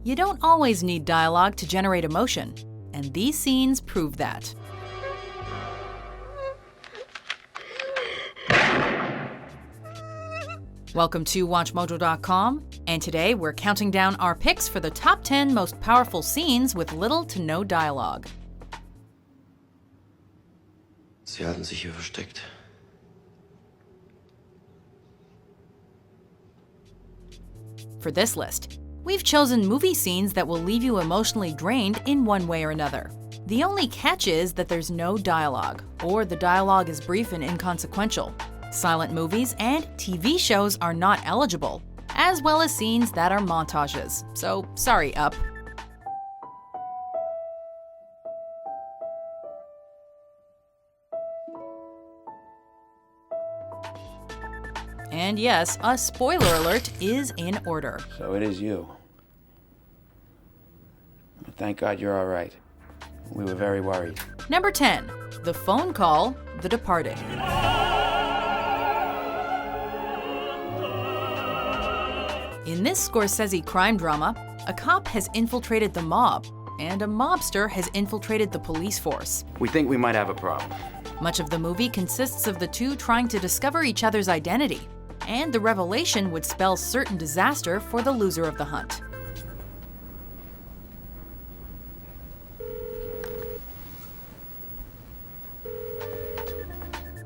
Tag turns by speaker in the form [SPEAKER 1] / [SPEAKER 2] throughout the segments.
[SPEAKER 1] You don't always need dialogue to generate emotion, and these scenes prove that. Welcome to WatchMojo.com, and today we're counting down our picks for the top 10 most powerful scenes with little to no dialogue.
[SPEAKER 2] Sie halten sich hier versteckt.
[SPEAKER 1] For this list, we've chosen movie scenes that will leave you emotionally drained in one way or another. The only catch is that there's no dialogue, or the dialogue is brief and inconsequential. Silent movies and TV shows are not eligible, as well as scenes that are montages. So, sorry, Up. And yes, a spoiler alert is in order.
[SPEAKER 3] So it is you. Well, thank God you're all right. We were very worried.
[SPEAKER 1] Number 10. The phone call, The Departed. In this Scorsese crime drama, a cop has infiltrated the mob, and a mobster has infiltrated the police force.
[SPEAKER 3] We think we might have a problem.
[SPEAKER 1] Much of the movie consists of the two trying to discover each other's identity, and the revelation would spell certain disaster for the loser of the hunt.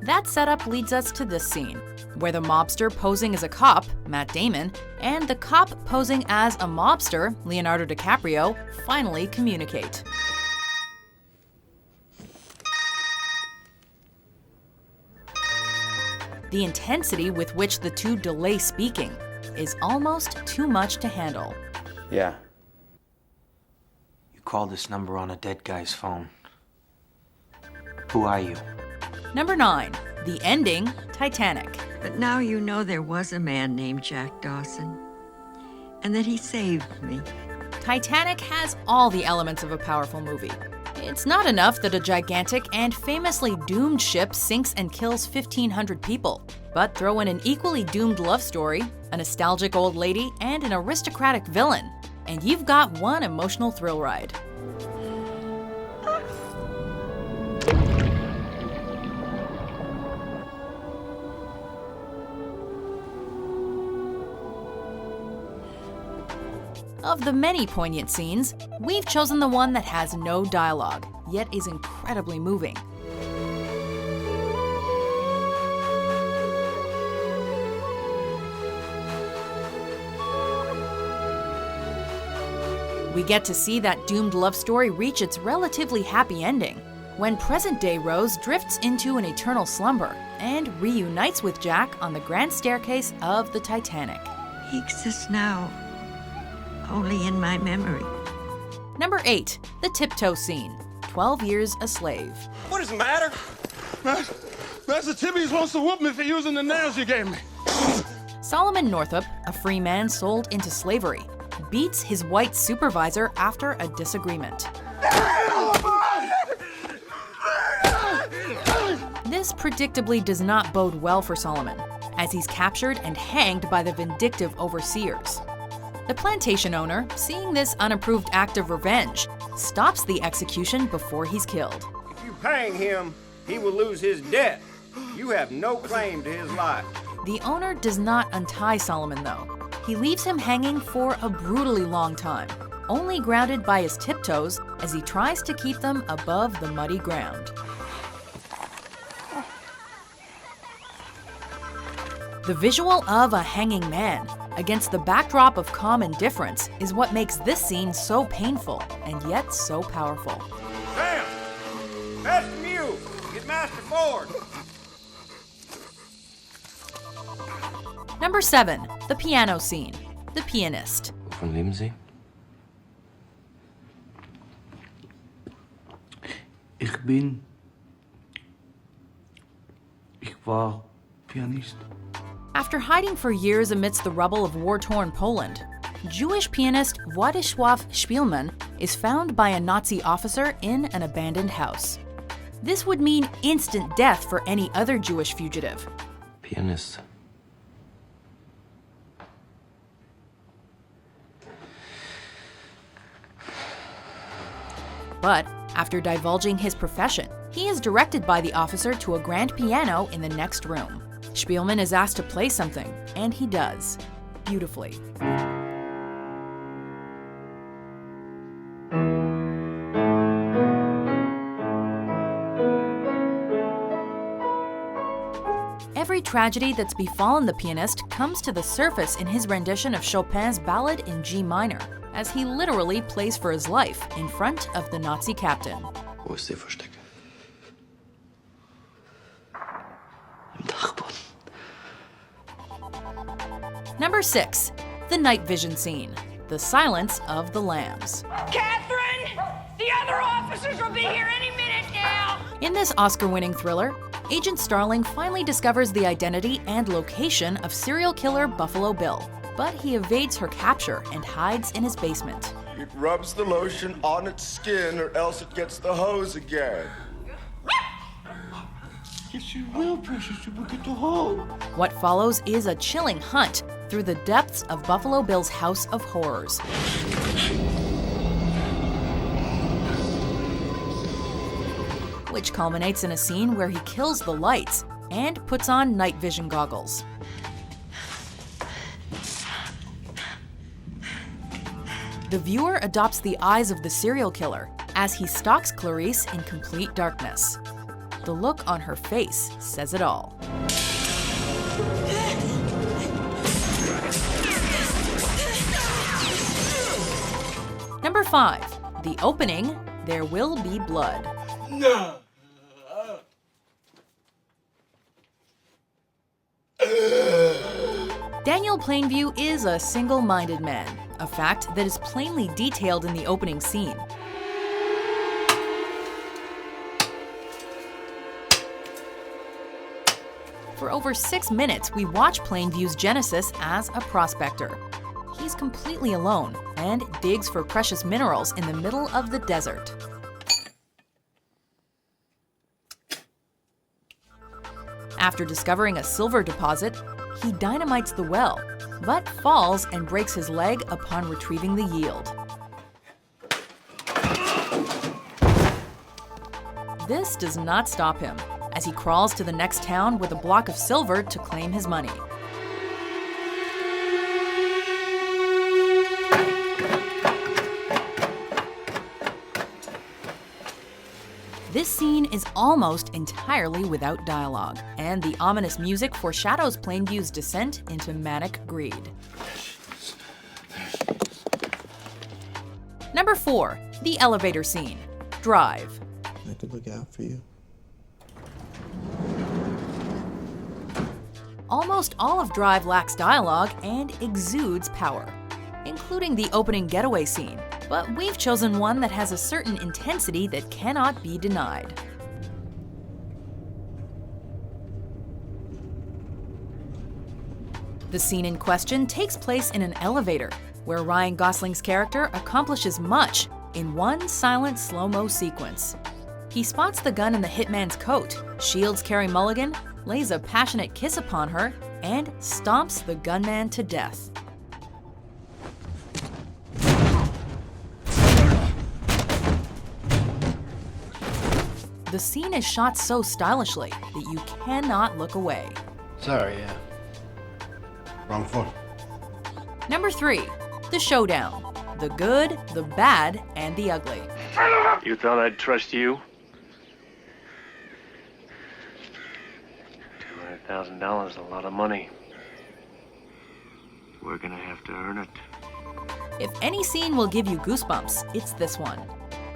[SPEAKER 1] That setup leads us to this scene, where the mobster posing as a cop, Matt Damon, and the cop posing as a mobster, Leonardo Dicaprio, finally communicate. The intensity with which the two delay speaking is almost too much to handle.
[SPEAKER 3] Yeah.
[SPEAKER 4] You called this number on a dead guy's phone. Who are you?
[SPEAKER 1] Number 9. The ending, Titanic.
[SPEAKER 5] But now you know there was a man named Jack Dawson, and that he saved me.
[SPEAKER 1] Titanic has all the elements of a powerful movie. It's not enough that a gigantic and famously doomed ship sinks and kills 1,500 people, but throw in an equally doomed love story, a nostalgic old lady, and an aristocratic villain, and you've got one emotional thrill ride. Of the many poignant scenes, we've chosen the one that has no dialogue, yet is incredibly moving. We get to see that doomed love story reach its relatively happy ending, when present-day Rose drifts into an eternal slumber and reunites with Jack on the grand staircase of the Titanic.
[SPEAKER 5] He exists now, only in my memory.
[SPEAKER 1] Number 8. The tiptoe scene, 12 Years a Slave.
[SPEAKER 6] What does it matter? Master Tibbies wants to whoop me for using the nails you gave me.
[SPEAKER 1] Solomon Northup, a free man sold into slavery, beats his white supervisor after a disagreement. This predictably does not bode well for Solomon, as he's captured and hanged by the vindictive overseers. The plantation owner, seeing this unapproved act of revenge, stops the execution before he's killed.
[SPEAKER 7] If you hang him, he will lose his debt. You have no claim to his life.
[SPEAKER 1] The owner does not untie Solomon, though. He leaves him hanging for a brutally long time, only grounded by his tiptoes as he tries to keep them above the muddy ground. The visual of a hanging man against the backdrop of calm indifference is what makes this scene so painful and yet so powerful.
[SPEAKER 7] Sam! Pass the mule! Get Master Ford!
[SPEAKER 1] Number 7. The piano scene, The Pianist.
[SPEAKER 2] Wovon leben Sie?
[SPEAKER 4] Ich war Pianist.
[SPEAKER 1] After hiding for years amidst the rubble of war-torn Poland, Jewish pianist Władysław Szpilman is found by a Nazi officer in an abandoned house. This would mean instant death for any other Jewish fugitive.
[SPEAKER 2] Pianist.
[SPEAKER 1] But after divulging his profession, he is directed by the officer to a grand piano in the next room. Spielman is asked to play something, and he does, beautifully. Every tragedy that's befallen the pianist comes to the surface in his rendition of Chopin's Ballad in G minor, as he literally plays for his life in front of the Nazi captain.
[SPEAKER 2] Wo ist Ihr Versteck? Im Dachboden.
[SPEAKER 1] Number 6. The night vision scene. The Silence of the Lambs.
[SPEAKER 8] Catherine! The other officers will be here any minute now!
[SPEAKER 1] In this Oscar-winning thriller, Agent Starling finally discovers the identity and location of serial killer Buffalo Bill, but he evades her capture and hides in his basement.
[SPEAKER 9] It rubs the lotion on its skin or else it gets the hose again.
[SPEAKER 6] Yes, you will, precious. You will get the hole.
[SPEAKER 1] What follows is a chilling hunt through the depths of Buffalo Bill's house of horrors. Which culminates in a scene where he kills the lights and puts on night vision goggles. The viewer adopts the eyes of the serial killer as he stalks Clarice in complete darkness. The look on her face says it all. Number 5. The opening, There Will Be Blood.
[SPEAKER 6] No.
[SPEAKER 1] Daniel Plainview is a single-minded man, a fact that is plainly detailed in the opening scene. For over 6 minutes, we watch Plainview's genesis as a prospector. He's completely alone and digs for precious minerals in the middle of the desert. After discovering a silver deposit, he dynamites the well, but falls and breaks his leg upon retrieving the yield. This does not stop him, as he crawls to the next town with a block of silver to claim his money. This scene is almost entirely without dialogue, and the ominous music foreshadows Plainview's descent into manic greed. Number 4. The elevator scene. Drive.
[SPEAKER 10] I could look out for you.
[SPEAKER 1] Almost all of Drive lacks dialogue and exudes power, including the opening getaway scene, but we've chosen one that has a certain intensity that cannot be denied. The scene in question takes place in an elevator, where Ryan Gosling's character accomplishes much in one silent slow-mo sequence. He spots the gun in the hitman's coat, shields Carey Mulligan, lays a passionate kiss upon her, and stomps the gunman to death. The scene is shot so stylishly that you cannot look away.
[SPEAKER 2] Sorry,
[SPEAKER 6] Wrong foot.
[SPEAKER 1] Number 3. The Showdown. The good, the bad, and the ugly.
[SPEAKER 11] You thought I'd trust you? $200,000 is a lot of money. We're gonna have to earn it.
[SPEAKER 1] If any scene will give you goosebumps, it's this one.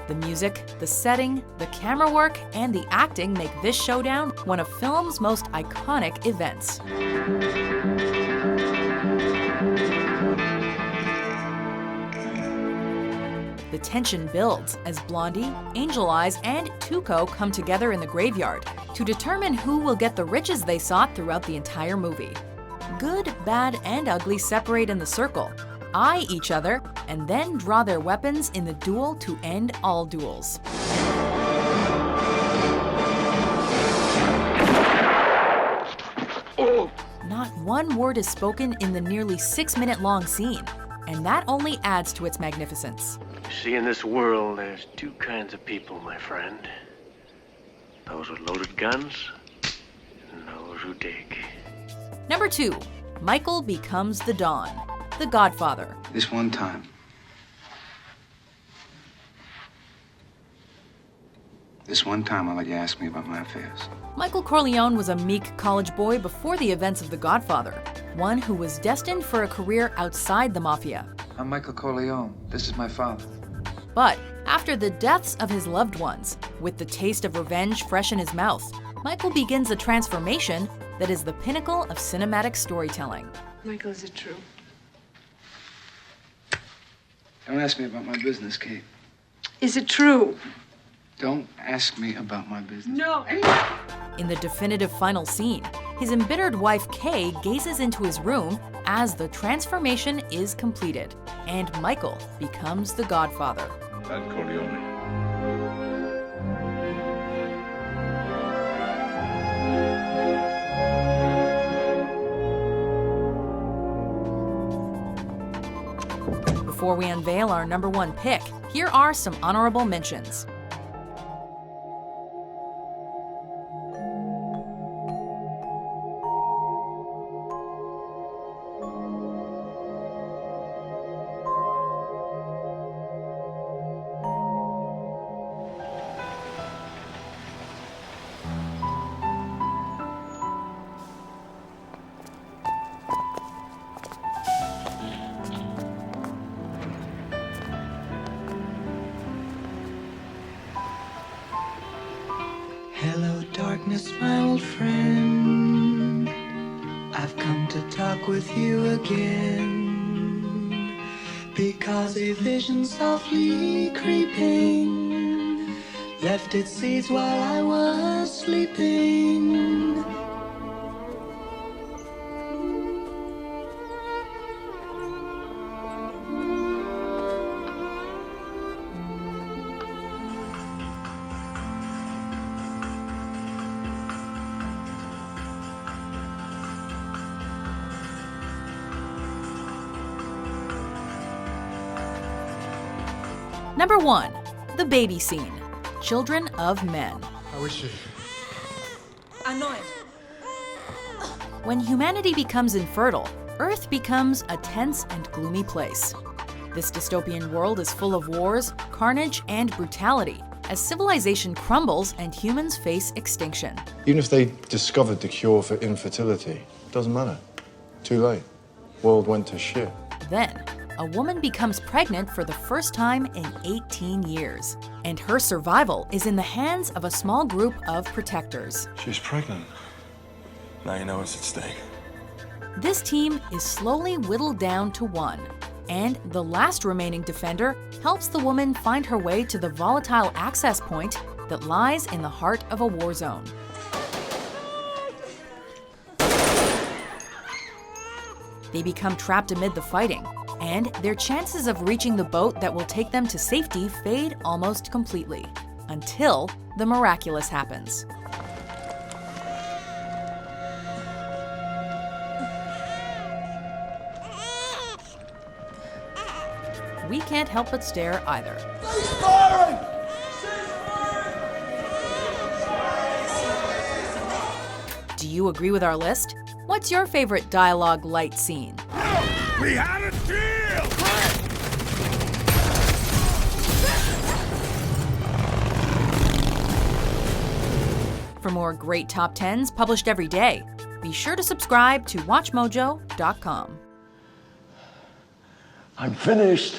[SPEAKER 1] The music, the setting, the camera work, and the acting make this showdown one of film's most iconic events. The tension builds as Blondie, Angel Eyes, and Tuco come together in the graveyard to determine who will get the riches they sought throughout the entire movie. Good, bad, and ugly separate in the circle, eye each other, and then draw their weapons in the duel to end all duels. Not one word is spoken in the nearly 6-minute long scene, and that only adds to its magnificence.
[SPEAKER 11] You see, in this world, there's two kinds of people, my friend. Those with loaded guns, and those who dig.
[SPEAKER 1] Number 2, Michael becomes the Don, The Godfather.
[SPEAKER 2] This one time. This one time, I'll let you ask me about my affairs.
[SPEAKER 1] Michael Corleone was a meek college boy before the events of The Godfather, one who was destined for a career outside the mafia.
[SPEAKER 10] I'm Michael Corleone. This is my father.
[SPEAKER 1] But after the deaths of his loved ones, with the taste of revenge fresh in his mouth, Michael begins a transformation that is the pinnacle of cinematic storytelling.
[SPEAKER 12] Michael, is it true?
[SPEAKER 2] Don't ask me about my business, Kate.
[SPEAKER 12] Is it true?
[SPEAKER 2] Don't ask me about my business.
[SPEAKER 12] No.
[SPEAKER 1] In the definitive final scene, his embittered wife Kay gazes into his room as the transformation is completed, and Michael becomes the Godfather.
[SPEAKER 6] That Corleone.
[SPEAKER 1] Before we unveil our number 1 pick, here are some honorable mentions.
[SPEAKER 13] Hello, darkness, my old friend. I've come to talk with you again, because a vision softly creeping left its seeds while I was sleeping.
[SPEAKER 1] Number 1, the baby scene, Children of Men.
[SPEAKER 6] I wish you.
[SPEAKER 12] I know it.
[SPEAKER 1] When humanity becomes infertile, Earth becomes a tense and gloomy place. This dystopian world is full of wars, carnage, and brutality, as civilization crumbles and humans face extinction.
[SPEAKER 9] Even if they discovered the cure for infertility, it doesn't matter. Too late. World went to shit.
[SPEAKER 1] Then, a woman becomes pregnant for the first time in 18 years, and her survival is in the hands of a small group of protectors.
[SPEAKER 9] She's pregnant. Now you know what's at stake.
[SPEAKER 1] This team is slowly whittled down to 1, and the last remaining defender helps the woman find her way to the volatile access point that lies in the heart of a war zone. They become trapped amid the fighting, and their chances of reaching the boat that will take them to safety fade almost completely, until the miraculous happens. We can't help but stare either. Do you agree with our list? What's your favorite dialogue light scene?
[SPEAKER 6] We had a deal!
[SPEAKER 1] For more great top 10s published every day, be sure to subscribe to WatchMojo.com.
[SPEAKER 14] I'm finished.